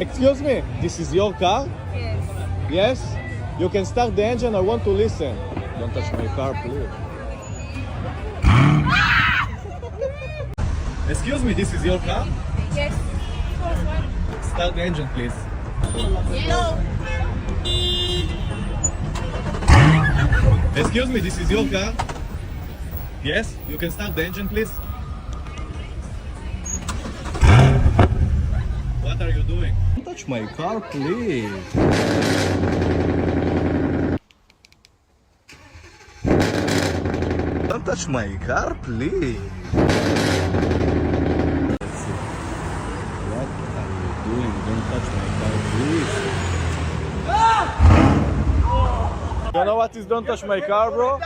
Excuse me, this is your car? Yes. Yes? You can start the engine, I want to listen. Don't touch my car, please. Excuse me, this is your car? Yes. Start the engine, please. No. Excuse me, this is your car? Yes? You can start the engine, please? What are you doing? Don't touch my car, please. Don't touch my car, please. Let's see. What are you doing? Don't touch my car, please. You know what is don't touch my car, bro?